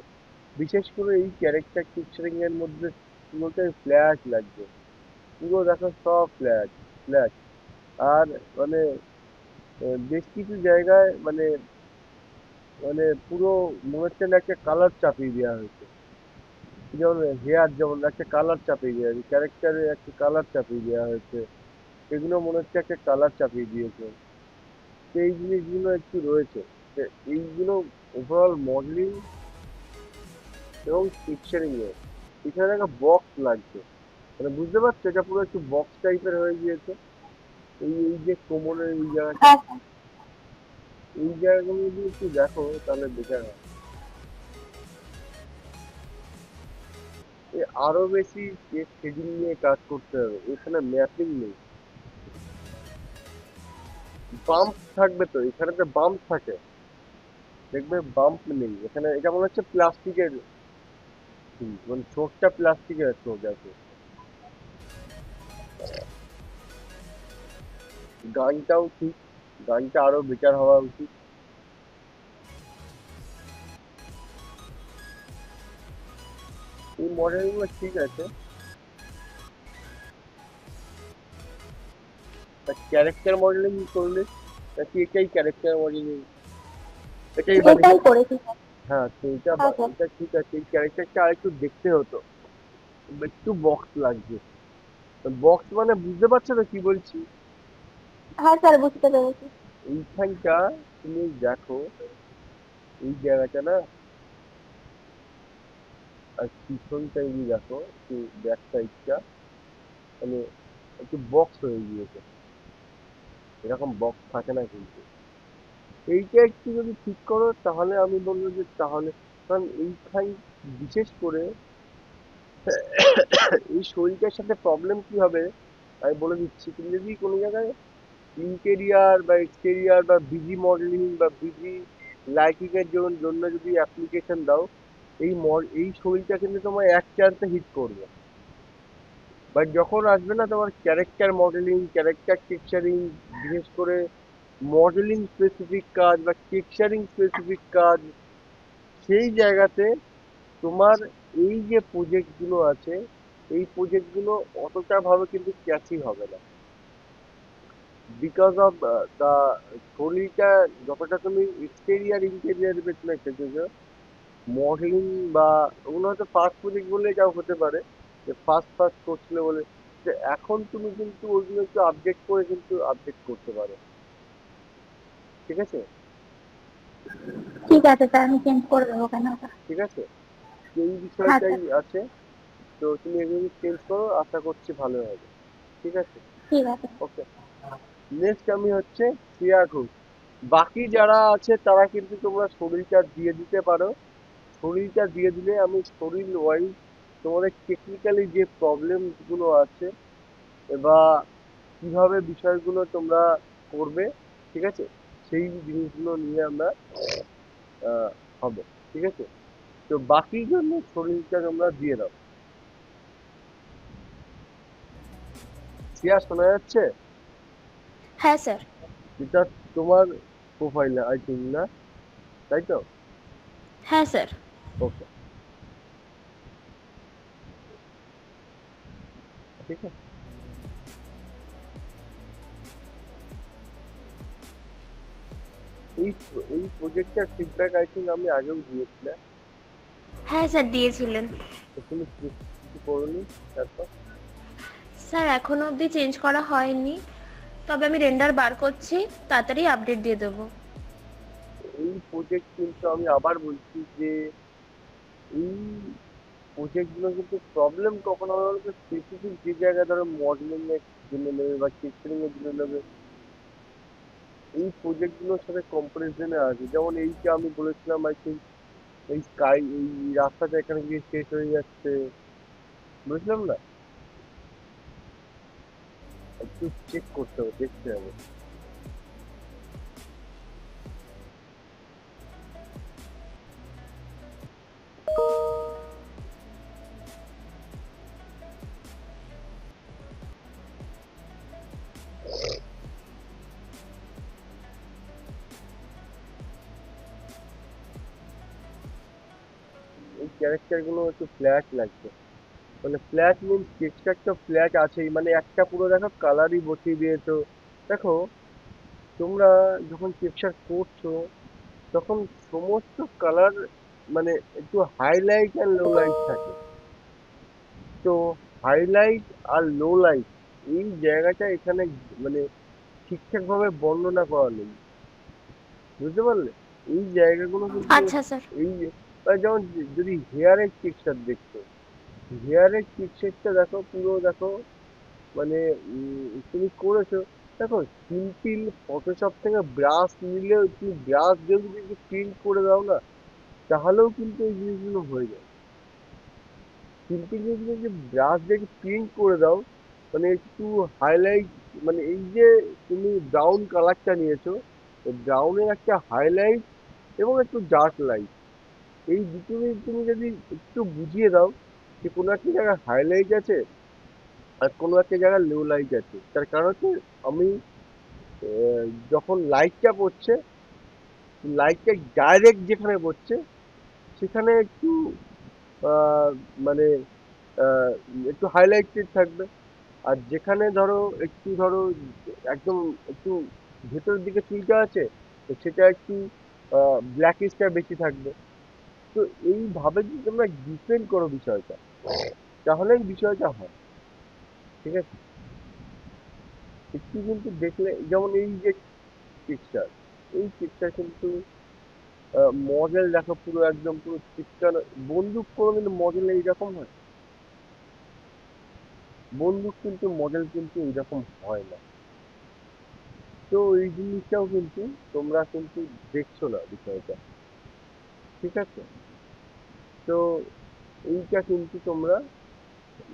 [SPEAKER 1] বিশেষ করে এই ক্যারেক্টার টেক্সচারিং এর মধ্যে পুরোটাই ফ্ল্যাট লাগছে, পুরো দেখো সব ফ্ল্যাট ফ্ল্যাট। আর মানে বেশ কিছু জায়গায় মানে মানে পুরো মনে হচ্ছে না একটা কালার চাপিয়ে দেওয়া হয়েছে, যেমন হেয়ার, যেমন একটা কালার চাপিয়ে দেওয়া হয়েছে, ক্যারেক্টারে একটা কালার চাপিয়ে দেওয়া হয়েছে, এগুলো মনে হচ্ছে একটা কালার চাপিয়ে দিয়েছে। তো এই জিনিসগুলো একটু রয়েছে, তো এইগুলো ওভারঅল মডেলিং এবং পিকচারিং এ এখানে একটা বক্স লাগছে, মানে বুঝতে পারছো, এটা পুরো একটু বক্স টাইপের হয়ে গিয়েছে। এই এই যে কোমরের এই জায়গাটা,
[SPEAKER 4] হ্যাঁ স্যার।
[SPEAKER 1] এই জায়গাগুলো যদি একটু দেখো তাহলে বেটার হয়। আরো বেশি শেডিং নিয়ে কাজ করতে হবে, এখানে ম্যাপিং নেই। বাম্প থাকবে তো, এখানে তো বাম্প থাকে, দেখবে বাম্প নেই এখানে, এটা মনে হচ্ছে প্লাস্টিকের, মানে চোখটা প্লাস্টিকের চোখ আছে। গানটাও ঠিক, গানটা আরো বেটার হওয়া উচিত। এই মডেলগুলো ঠিক আছে, ক্যারেক্টার মডেলিং করলে নাকি এটাই ক্যারেক্টার মডেলিং, এটাই বানিয়ে।
[SPEAKER 4] এটাই করেছি স্যার।
[SPEAKER 1] হ্যাঁ, তো এটা
[SPEAKER 4] হ্যাঁ স্যার।
[SPEAKER 1] এটা ঠিক আছে, এই ক্যারেক্টারটা আরেকটু দেখতে হতো, একটু বক্স লাগছে। বক্স মানে বুঝতে পারছো তো কি বলছি?
[SPEAKER 4] হ্যাঁ স্যার, বুঝতে পেরেছি।
[SPEAKER 1] এইখানটা তুমি দেখো, এই জায়গাটা না, আর পিছনটা যদি দেখো, একটু ব্যাক সাইডটা মানে একটু বক্স হয়ে গিয়েছে, এরকম বক্স থাকে না কিন্তু। এইটা একটু যদি ঠিক করো তাহলে আমি বলবো যে তাহলে, কারণ এইখান বিশেষ করে এই শরীরটার সাথে প্রবলেম কি হবে আমি বলে দিচ্ছি। তুমি যদি কোনো জায়গায় ইন্টেরিয়ার বা এক্সটেরিয়ার বা বিজি মডেলিং বা বিজি লাইটিং এর জন্য যদি অ্যাপ্লিকেশন দাও, এই শরীরটা কিন্তু তোমার এক চান্সে হিট করবে। বাট যখন আসবে না তোমার ক্যারেক্টার মডেলিং, ক্যারেক্টার টেক্সচারিং, বিশেষ করে মডেলিং স্পেসিফিক কাজ বা টেক্সচারিং স্পেসিফিক কাজ, সেই জায়গাতে তোমার এই যে প্রজেক্ট গুলো আছে, এই প্রজেক্ট গুলো অতটা ভাবে কিন্তু ক্যাচি হবে না, বিকজ অফ দা শরীরটা যতটা তুমি এক্সটেরিয়ার ইন্টেরিয়ার পেছনে খেটেছো, মডেলিং বা ওগুলো হয়তো ফার্স্ট প্রজেক্ট বলে এটাও হতে পারে যে ফার্স্ট ফার্স্ট করছিলে বলে, যে এখন তুমি কিন্তু ওইগুলো একটু আপডেট করে কিন্তু আপডেট করতে পারো, ঠিক আছে,
[SPEAKER 4] ঠিক আছে স্যার, আমি চেঞ্জ করে দেবো কেন ওটা।
[SPEAKER 1] ঠিক আছে, তো এই
[SPEAKER 4] হ্যাঁ
[SPEAKER 1] বিষয়টাই
[SPEAKER 4] স্যার।
[SPEAKER 1] আছে। তো তুমি এগুলো চেঞ্জ করো, আশা করছি ভালো হবে, ঠিক আছে,
[SPEAKER 4] ঠিক আছে।
[SPEAKER 1] ওকে। নেক্সট আমি হচ্ছে শ্রেয়া ঘোষ। বাকি যারা আছে তারা কিন্তু তোমরা শরীরটা দিয়ে দিতে পারো, শরীরটা দিয়ে দিলে আমি শরীর ওয়াইজ তোমাদের টেকনিক্যালি যে প্রবলেম গুলো আছে বা কিভাবে বিষয়গুলো তোমরা করবে, ঠিক আছে, সেই জিনিসগুলো নিয়ে আমরা হবে, ঠিক আছে। তো বাকি জন্য শরীরটা তোমরা দিয়ে দাও। শ্রেয়া শোনা যাচ্ছে?
[SPEAKER 4] হ্যাঁ স্যার।
[SPEAKER 1] এটা তোমার প্রোফাইলে আই থিঙ্ক, না? তাই তো?
[SPEAKER 4] হ্যাঁ স্যার।
[SPEAKER 1] ওকে, ঠিক আছে। এই এই প্রজেক্টটার ফিডব্যাক আই থিঙ্ক আমি আগেও দিয়েছিলাম।
[SPEAKER 4] হ্যাঁ স্যার দিয়েছিলেন।
[SPEAKER 1] তো তুমি কিছু করোনি তারপর?
[SPEAKER 4] স্যার এখনো অবধি চেঞ্জ করা হয়নি, তবে আমি রেন্ডার বার করছি, তাড়াতাড়ি আপডেট দিয়ে দেবো।
[SPEAKER 1] এই প্রজেক্ট কিন্তু আমি আবার বলছি যে এই প্রজেক্ট গুলো কিন্তু প্রবলেম কখনো হবে বলতো স্পেসিফিক যে জায়গায় ধরো মডেলিং এর জন্য নেবে বা টেস্টিং এর জন্য নেবে, এই প্রজেক্ট গুলোর সাথে কম্পারিজনে আছে। যেমন এইটা আমি বলেছিলাম আই থিঙ্ক, এই স্কাই এই রাস্তাটা এখানে গিয়ে শেষ হয়ে যাচ্ছে, বুঝলাম না? একটু চেক করতে হবে, দেখতে হবে। এই ক্যারেক্টার গুলো একটু ফ্ল্যাট লাগছে, মানে ফ্ল্যাট মিনস টেক্সচারটা ফ্ল্যাট আছেই, মানে একটা পুরো দেখো কালারই বসিয়ে দিয়েছো। দেখো, তোমরা যখন টেক্সচার করছো তখন সমস্ত কালার মানে একটু হাইলাইট আর লো লাইট থাকে। তো হাইলাইট আর লো লাইট এই জায়গাটা এখানে মানে ঠিকঠাক ভাবে বর্ণনা করা নেই, বুঝতে পারলে? এই জায়গাগুলো কিন্তু
[SPEAKER 4] আচ্ছা স্যার।
[SPEAKER 1] এই যেমন যদি হেয়ারের টেক্সচার দেখছো, হেয়ারের টেক্সচারটা দেখো, পুরো দেখো, মানে তুমি করেছো, দেখো সিম্পল ফটোশপ থেকে ব্রাশ নিলেও তুমি ব্রাশ দিয়ে যদি একটু প্রিন্ট করে দাও না, তাহলেও কিন্তু এই জিনিসগুলো হয়ে যায়। সিম্পল যদি তুমি যে ব্রাশ দিয়ে প্রিন্ট করে দাও, মানে একটু হাইলাইট, মানে এই যে তুমি ব্রাউন কালারটা নিয়েছো, ব্রাউনের একটা হাইলাইট এবং একটু ডার্ক লাইট, এই দুটো তুমি যদি একটু বুঝিয়ে দাও যে কোনো একটা জায়গায় হাইলাইট আছে আর কোনো একটা জায়গায় লো লাইট আছে, তার কারণ হচ্ছে আমি যখন লাইটটা পড়ছে, লাইটটা ডাইরেক্ট যেখানে পড়ছে সেখানে একটু আহ, মানে আহ, একটু হাইলাইটেড থাকবে। আর যেখানে ধরো একটু ধরো একদম একটু ভেতরের দিকে চুলটা আছে, তো সেটা একটু ব্ল্যাকিশটা বেশি থাকবে। তো এইভাবে যদি তোমরা ডিফারেন্ট করো বিষয়টা, তাহলে এই বিষয়টা হয়, ঠিক আছে? একটু কিন্তু দেখলে, যেমন এই যে পিকচার, এই পিকচার কিন্তু মডেল দেখো পুরো একদম পুরো পিকচার। বন্দুক কোনোদিন মডেল এইরকম হয়? বন্দুক কিন্তু মডেল কিন্তু এইরকম হয় না। তো এই জিনিসটাও কিন্তু তোমরা কিন্তু দেখছো না বিষয়টা, ঠিক আছে? তো এইটা কিন্তু তোমরা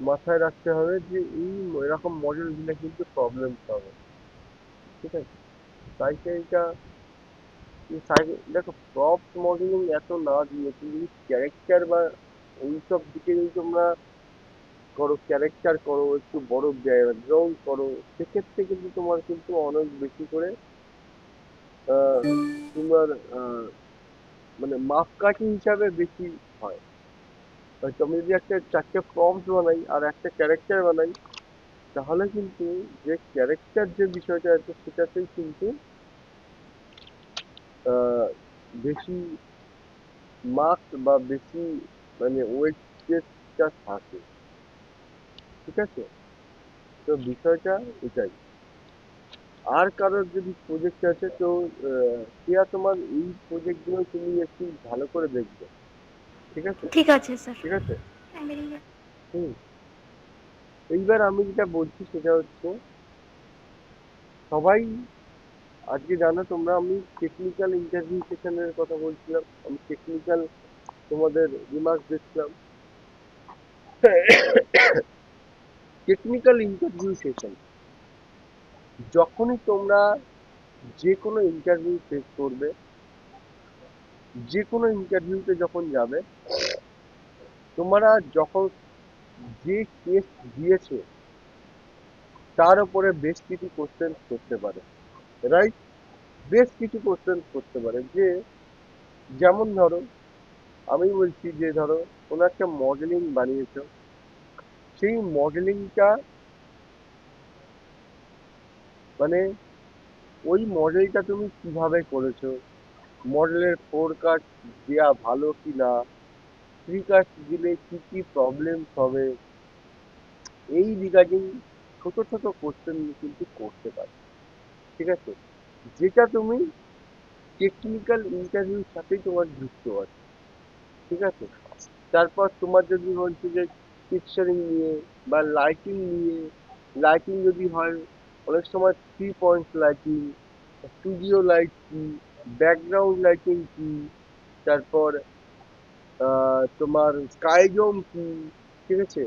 [SPEAKER 1] মাথায় রাখতে হবে যে এই এরকম মডেল দিলে কিন্তু প্রবলেম হবে, ঠিক আছে? তাই এইটা দেখো, প্রপস মডেলিং এত না দিয়ে তুমি যদি ক্যারেক্টার বা ওইসব দিকে যদি তোমরা করো, ক্যারেক্টার করো, একটু বড় ব্যাকগ্রাউন্ড করো, সেক্ষেত্রে কিন্তু তোমার কিন্তু অনেক বেশি করে আহ, তোমার আহ, মানে মাপকাঠি হিসাবে বেশি হয়। হয়তো আমি যদি একটা 4টে প্রম্পট বানাই আর একটা ক্যারেক্টার বানাই, তাহলে কিন্তু যে ক্যারেক্টার যে বিষয়টা আছে সেটাতেই কিন্তু আহ, বেশি মার্কস বা বেশি মানে ওয়েটেজটা থাকে, ঠিক আছে? তো বিষয়টা এটাই। আর কারোর যদি প্রজেক্ট আছে তো শ্রেয়া, তোমার এই প্রজেক্টগুলো তুমি একটু ভালো করে দেখবে, ঠিক আছে?
[SPEAKER 4] ঠিক আছে স্যার।
[SPEAKER 1] ঠিক আছে। হুম। এইবার আমি যেটা বলছি সেটা হচ্ছে, সবাই আজকে জানো তোমরা, আমি টেকনিক্যাল ইন্টারভিউ সেশনের কথা বলছিলাম, আমি টেকনিক্যাল তোমাদের রিমার্কস দিচ্ছিলাম। টেকনিক্যাল ইন্টারভিউ সেশন, যখনই তোমরা যে কোনো ইন্টারভিউ ফেস করবে, যে কোনো ইন্টারভিউতে যখন যাবে, তোমরা যখন যে টেস্ট দিয়েছো তার উপরে বেশ কিছু কোশ্চেন করতে পারে, রাইট? বেশ কিছু কোশ্চেন করতে পারে, যে যেমন ধরো আমি বলছি যে ধরো কোনো একটা মডেলিং বানিয়েছো, সেই মডেলিংটা মানে ওই মডেলটা তুমি কিভাবে করেছো, মডেলের ফোরকাস্ট দেওয়া ভালো কি না, প্রিকাস্ট দিলে কি কি প্রবলেম হবে, এই রিগার্ডিং ছোট ছোট কোশ্চেন কিন্তু করতে পারো, ঠিক আছে? যেটা তুমি টেকনিক্যাল ইন্টারভিউর সাথেই তোমার যুক্ত আছে, ঠিক আছে? তারপর তোমার যদি বলছে যে পিকচারিং নিয়ে বা লাইটিং নিয়ে, লাইটিং যদি হয় অনেক সময় 3 পয়েন্ট লাইটিং, স্টুডিও লাইট কি, ব্যাকগ্রাউন্ড লাইটিং কি, তারপর তোমার স্কাইজোম কি, ঠিক আছে?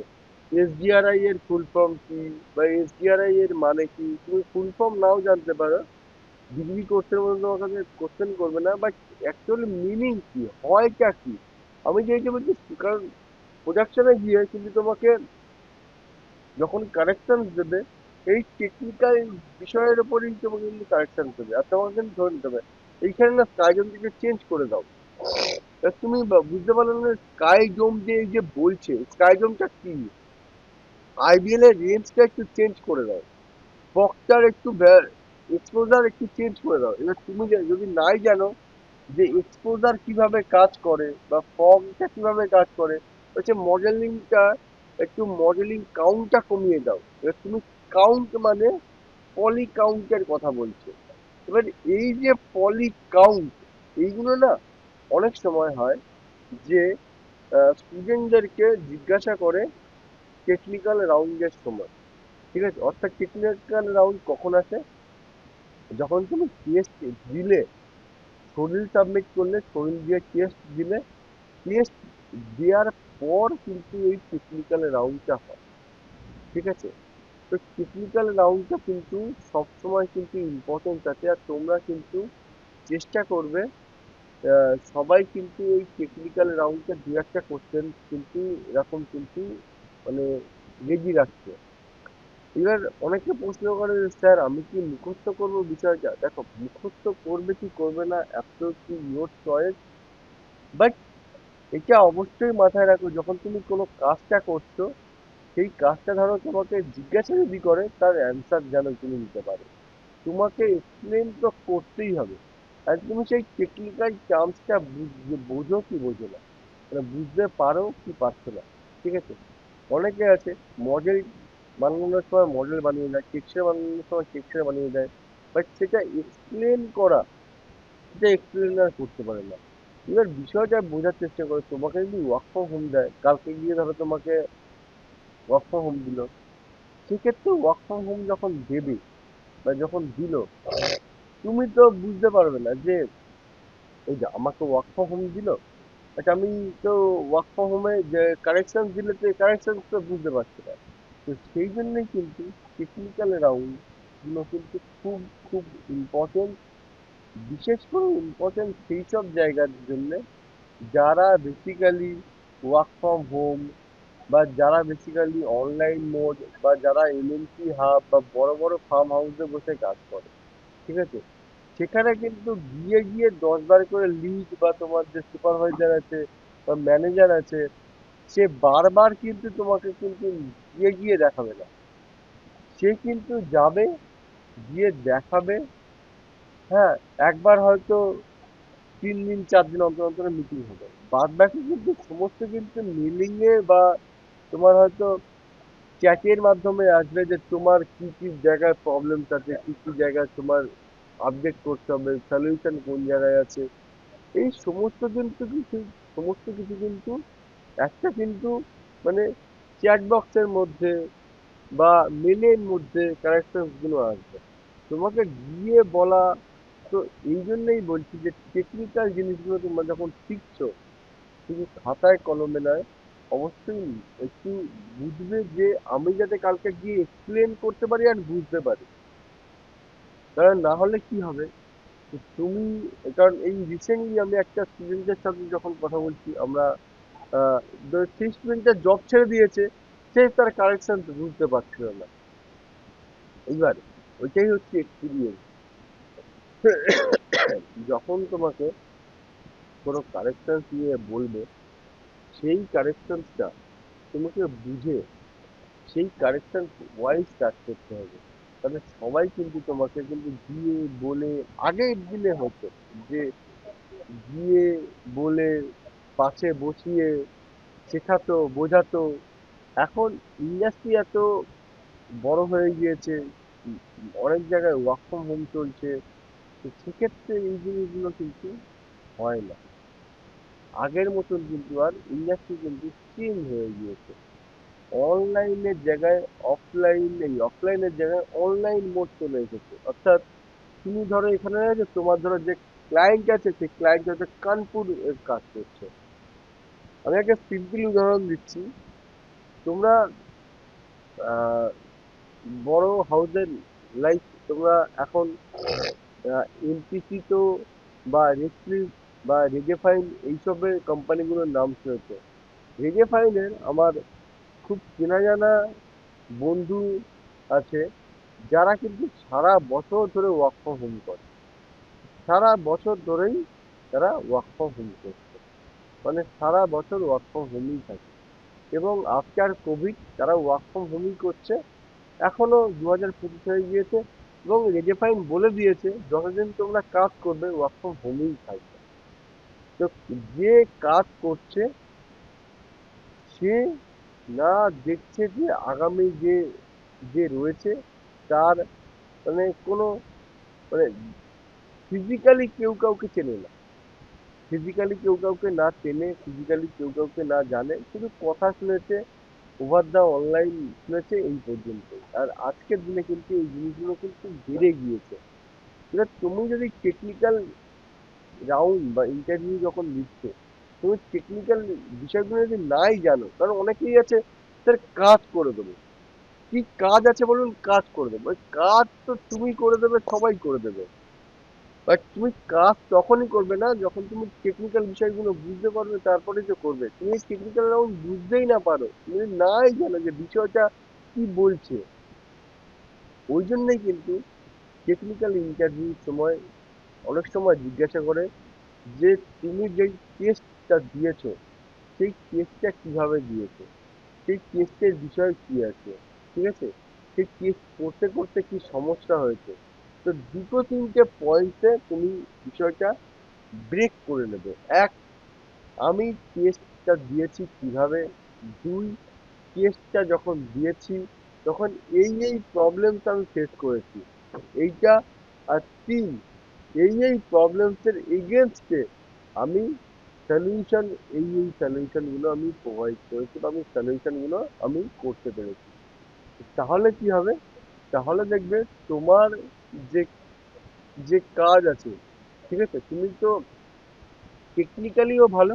[SPEAKER 1] এসডিআরআই এর ফুল ফর্ম কি, বা এসডিআরআই এর মানে কি, তুমি ফুল ফর্ম নাও জানতে পারো, ডিগ্রি কোর্সের মধ্যে তোমাকে কোশ্চেন করবে না, বাট অ্যাকচুয়ালি মিনিং কি, হয়টা কি, আমি যেটা বলছি, কারণ প্রোডাকশনে গিয়ে কিন্তু তোমাকে যখন কারেকশন দেবে, এই টেকনিক্যাল বিষয়ের উপরেই তোমাকে কিন্তু কারেকশন দেবে, আর তোমাকে কিন্তু ধরে নিতে হবে এইখানে না স্কাই জোনটিকে চেঞ্জ করে দাও। এবার তুমি বুঝতে পারলে না স্কাই জোন যে এই যে বলছে, স্কাই জোনটা কি, আইবিএল এর রেঞ্জটা একটু চেঞ্জ করে দাও, বক্সটার একটু এক্সপোজার একটু চেঞ্জ করে দাও। এবার তুমি যদি নাই জানো যে এক্সপোজার কিভাবে কাজ করে বা ফগটা কিভাবে কাজ করে, হচ্ছে মডেলিংটা একটু মডেলিং কাউন্টটা কমিয়ে দাও। এবার তুমি কাউন্ট মানে পলি কাউন্টের কথা বলছো। এবার এই যে পলি কাউন্ট, এইগুলো না অনেক সময় হয় যে স্টুডেন্টদেরকে জিজ্ঞাসা করে টেকনিক্যাল রাউন্ডের সময়, ঠিক আছে? অর্থাৎ টেকনিক্যাল রাউন্ড কখন আসে, যখন তুমি টেস্ট দিলে, শরীর সাবমিট করলে, শরীর দিয়ে টেস্ট দিলে, টেস্ট দেওয়ার পর কিন্তু এই টেকনিক্যাল রাউন্ডটা হয়, ঠিক আছে? তো টেকনিক্যাল রাউন্ডটা কিন্তু সবসময় কিন্তু ইম্পর্টেন্ট আছে, আর তোমরা কিন্তু চেষ্টা করবে সবাই কিন্তু এই টেকনিক্যাল রাউন্ডটা দু একটা কোশ্চেন কিন্তু এরকম কিন্তু মানে রেডি রাখছে। এবার অনেকে প্রশ্ন করে যে, স্যার আমি কি মুখস্থ করবো বিষয়টা? দেখো, মুখস্থ করবে কি করবে না এত কি ইয়োর চয়েস, বাট এটা অবশ্যই মাথায় রাখো, যখন তুমি কোনো কাজটা করছো, সেই কাজটা ধরো তোমাকে জিজ্ঞাসা যদি করে, তার অ্যান্সার যেন তুমি দিতে পারো। তোমাকে এক্সপ্লেন তো করতেই হবে, আর তুমি সেই টেকনিক্যাল টার্মসটা বোঝো কি বোঝো না, মানে বুঝতে পারো কি পারছো না, ঠিক আছে? অনেকে আছে মডেল বানানোর সময় মডেল বানিয়ে দেয়, টেক্সচার বানানোর সময় টেক্সচার বানিয়ে দেয়, বাট সেটা এক্সপ্লেন করা, সেটা এক্সপ্লেন আর করতে পারে না। এবার বিষয়টা বোঝার চেষ্টা করো, তোমাকে যদি ওয়ার্ক ফ্রম হোম দেয়, কালকে গিয়ে ধরো তোমাকে ওয়ার্ক ফ্রম হোম দিল, সেক্ষেত্রে ওয়ার্ক ফ্রম হোম যখন দেবে বা যখন দিল, তুমি তো বুঝতে পারবে না যে এই যে আমাকে ওয়ার্ক ফ্রম হোম দিল, আচ্ছা আমি তো ওয়ার্ক ফ্রম হোমে যে কারেকশন দিলে তো কারেকশন তো বুঝতে পারছি না। তো সেই জন্যই কিন্তু টেকনিক্যাল রাউন্ড গুলো কিন্তু খুব খুব ইম্পর্টেন্ট, বিশেষ করে ইম্পর্টেন্ট সেই সব জায়গার জন্য যারা বেসিক্যালি ওয়ার্ক ফ্রম হোম, বা যারা বেসিক্যালি অনলাইন মোড, বা যারা এমএনসি হাব বা বড় বড় ফার্ম হাউসে বসে কাজ করে, ঠিক আছে? সেখানে কিন্তু গিয়ে গিয়ে 10 বার করে লিড বা তোমার যে সুপারভাইজার আছে বা ম্যানেজার আছে, সে বারবার কিন্তু তোমাকে কিন্তু গিয়ে গিয়ে দেখাবে না, সে কিন্তু যাবে, গিয়ে দেখাবে, হ্যাঁ, একবার হয়তো 3 দিন 4 দিন অন্তর অন্তর মিটিং হবে, বাদ বাকি কিন্তু সমস্ত কিন্তু মিলিং এ বা তোমার হয়তো চ্যাটের মাধ্যমে আসবে যে তোমার কি কি জায়গায় প্রবলেম আছে, কি কি জায়গায় তোমার আপডেট করতে হবে, সলিউশন কোন জায়গায় আছে, এই সমস্ত কিছু কিন্তু একটা কিন্তু মানে চ্যাট বক্সের মধ্যে বা মেলের মধ্যে কারেকশন গুলো আসবে, তোমাকে গিয়ে বলা। তো এই জন্যই বলছি যে টেকনিক্যাল জিনিসগুলো তোমরা যখন শিখছো, শুধু খাতায় কলমে নয়, অবশ্যই একটু বুঝবে, যে আমি যাতে কালকে গিয়ে এক্সপ্লেন করতে পারি আর বুঝতে পারি। কারণ না হলে কি হবে, তো তুমি, কারণ এই রিসেন্টলি আমি একটা স্টুডেন্টের সাথে যখন কথা বলছি, আমরা আহ, সেই স্টুডেন্টটা জব ছেড়ে দিয়েছে, সে তার কারেকশন বুঝতে পারছিল না। এইবার ওইটাই হচ্ছে এক্সপিরিয়েন্স। যখন তোমাকে কোনো কারেকশন নিয়ে বলবে, সেই কারেকশনটা তোমাকে বুঝে সেই কারেকশন ওয়াইজ কাজ করতে হবে। তাহলে সবাই কিন্তু তোমাকে কিন্তু দিয়ে বলে, আগের দিনে হতো যে গিয়ে বলে পাশে বসিয়ে শেখাতো বোঝাতো। এখন ইন্ডাস্ট্রি এত বড় হয়ে গিয়েছে, অনেক জায়গায় ওয়ার্ক ফ্রম হোম চলছে, তো সেক্ষেত্রে এই জিনিসগুলো কিন্তু হয় না। আগের মতন কিন্তু আর ইন্ডাস্ট্রি কিন্তু চেঞ্জ হয়ে গিয়েছে। অনলাইনের জায়গায় অফলাইন, এই অফলাইনের জায়গায় অনলাইন মোড চলে এসেছে। অর্থাৎ তুমি ধরো এখানে যে তোমার ধরো যে ক্লায়েন্ট আছে, সেই ক্লায়েন্ট হচ্ছে কানপুর এর কাজ করছে। আমি একটা সিম্পল উদাহরণ দিচ্ছি। তোমরা আহ, বড় হাউসের, লাইক তোমরা এখন এমপিসি তো বা রেক্সলিস বা রেগেফাইন এইসবের কোম্পানিগুলোর নাম শুনেছো। রেগেফাইনের আমার খুব চেনা জানা বন্ধু আছে, যারা কিন্তু সারা বছর ধরে ওয়ার্ক ফ্রম হোম করে। সারা বছর ধরেই তারা ওয়ার্ক ফ্রম হোম করছে, মানে সারা বছর ওয়ার্ক ফ্রম হোমই থাকে। এবং আফটার কোভিড তারা ওয়ার্ক ফ্রম হোমই করছে, এখনো 2025 হয়ে গিয়েছে। এবং রেজেফাইন বলে দিয়েছে যতদিন তোমরা কাজ করবে ওয়ার্ক ফ্রম হোমই থাকবে। তো যে কাজ করছে সে না দেখছে যে আগামী যে যে রয়েছে তার মানে কোনো মানে ফিজিক্যালি কেউ কাউকে চেনে না, ফিজিক্যালি কেউ কাউকে না চেনে, ফিজিক্যালি কেউ কাউকে না জানে, শুধু কথা শুনেছে ওভার দ্য অনলাইন, শুনেছে এই পর্যন্ত। আর আজকের দিনে কিন্তু এই জিনিসগুলো কিন্তু বেড়ে গিয়েছে। এবার তুমি যদি টেকনিক্যাল রাউন্ড বা ইন্টারভিউ যখন দিচ্ছ, তুমি টেকনিক্যাল বিষয়গুলো যদি নাই জানো, কারণ অনেকেই আছে স্যার কাজ করে দেবো, কি কাজ আছে বলুন, কাজ করে দেবো। ওই কাজ তো তুমি করে দেবে, সবাই করে দেবে, বাট তুমি কাজ তখনই করবে না যখন তুমি টেকনিক্যাল বিষয়গুলো বুঝতে পারবে, তারপরে তো করবে। তুমি টেকনিক্যাল রাউন্ড বুঝতেই না পারো, তুমি নাই জানো যে বিষয়টা কি বলছে, ওই জন্যই কিন্তু টেকনিক্যাল ইন্টারভিউর সময় অনেক সময় জিজ্ঞাসা করে যে তুমি যেই টেস্টটা দিয়েছো সেই টেস্টটা কিভাবে দিয়েছো, সেই টেস্টের বিষয় কি আছে, ঠিক আছে, সেই টেস্ট করতে করতে কি সমস্যা হয়েছে। তো দুটো তিনটে পয়েন্টে তুমি বিষয়টা ব্রেক করে নেবে। এক, আমি টেস্টটা দিয়েছি কিভাবে। দুই, টেস্টটা যখন দিয়েছি তখন এই প্রবলেমটা আমি ফেস করেছি, এইটা। আর তিন, এই প্রবলেমসের এগেনস্টে আমি সলিউশন, এই সলিউশনগুলো আমি প্রোভাইড করেছি বা আমি সলিউশনগুলো আমি করতে পেরেছি। তাহলে কি হবে, তাহলে দেখবে তোমার যে যে কাজ আছে, ঠিক আছে, তুমি তো টেকনিক্যালিও ভালো,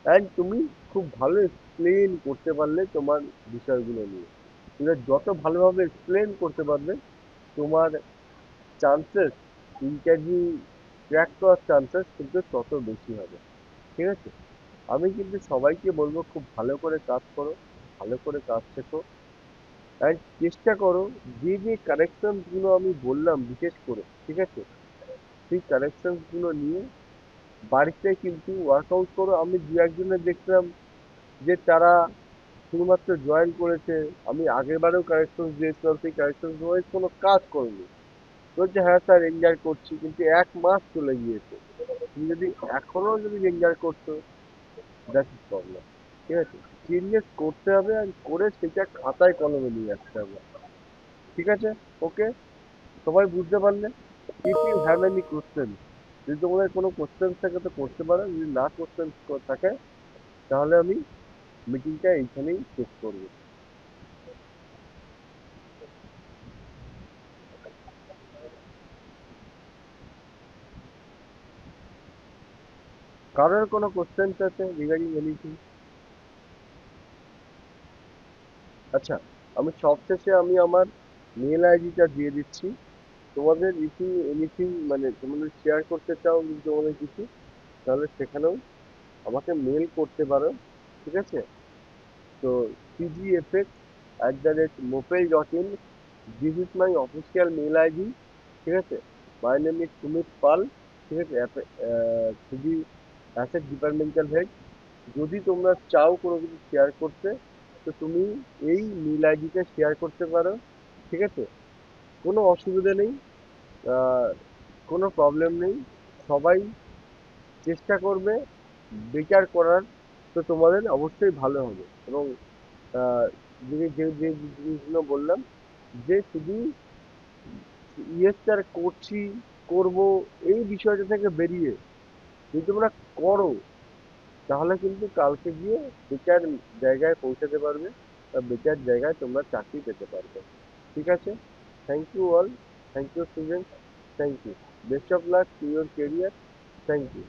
[SPEAKER 1] অ্যান্ড তুমি খুব ভালো এক্সপ্লেন করতে পারলে তোমার বিষয়গুলো নিয়ে। তুমি যত ভালোভাবে এক্সপ্লেন করতে পারবে, তোমার চান্সেস, ইন্টারভিউ ক্র্যাক করার চান্সেস কিন্তু তত বেশি হবে। ঠিক আছে, আমি কিন্তু সবাইকে বলবো খুব ভালো করে কাজ করো, ভালো করে কাজ শেখো, অ্যান্ড চেষ্টা করো যে যে কারেকশনগুলো আমি বললাম বিশেষ করে, ঠিক আছে, সেই কারেকশনগুলো নিয়ে বাড়িতে কিন্তু ওয়ার্কআউট করো। আমি দু একজনের দেখলাম যে তারা শুধুমাত্র জয়েন করেছে, আমি আগের বারেও কারেকশন দিয়েছিলাম, সেই কারেকশন ওয়াইজ কোনো কাজ করেনি, বলছে হ্যাঁ স্যার এনজয় করছি, কিন্তু 1 মাস চলে গিয়েছে। তুমি যদি এখনো যদি এনজয় করছো, দ্যাট ইজ প্রবলেম। ঠিক আছে, চেঞ্জেস করতে হবে আর করে সেটা খাতায় কলমে নিয়ে আসতে হবে। ঠিক আছে, ওকে, সবাই বুঝতে পারলে? If you have any question, যদি তোমাদের কোনো কোশ্চেন থাকে তো করতে পারো, যদি না কোশ্চেন থাকে তাহলে আমি মিটিংটা এইখানেই শেষ করবো। কারোর কোনো কোশ্চেন আছে রিগার্ডিং এনিথিং? আচ্ছা, আমি সবশেষে আমি আমার মেল আইডিটা দিয়ে দিচ্ছি তোমাদের। ইফ ইউ এনিথিং মানে তোমাদের শেয়ার করতে চাও যদি তোমাদের কিছু, তাহলে সেখানেও আমাকে মেল করতে পারো। ঠিক আছে, তো cgfx@mopel.in, this is my official mail ID, ঠিক আছে। My name is Sumit Pal, ঠিক আছে, খুবই অ্যাসেট ডিপার্টমেন্টাল হেড। যদি তোমরা চাও কোনো কিছু শেয়ার করতে, তো তুমি এই মেল আইডিতে শেয়ার করতে পারো, ঠিক আছে। কোনো অসুবিধা নেই, আহ, কোনো প্রবলেম নেই। সবাই চেষ্টা করবে বেটার করার, তো তোমাদের অবশ্যই ভালো হবে। এবং আহ, যে যে যে জিনিসগুলো বললাম, যে শুধু ইয়েস স্যার করছি, করব, এই বিষয়টা থেকে বেরিয়ে যদি তোমরা করো, তাহলে কিন্তু কালকে গিয়ে বেটার জায়গায় পৌঁছাতে পারবে, বা বেটার জায়গায় তোমরা চাকরি পেতে পারবে। ঠিক আছে, thank you all, thank you student, thank you, best of luck to your career, thank you.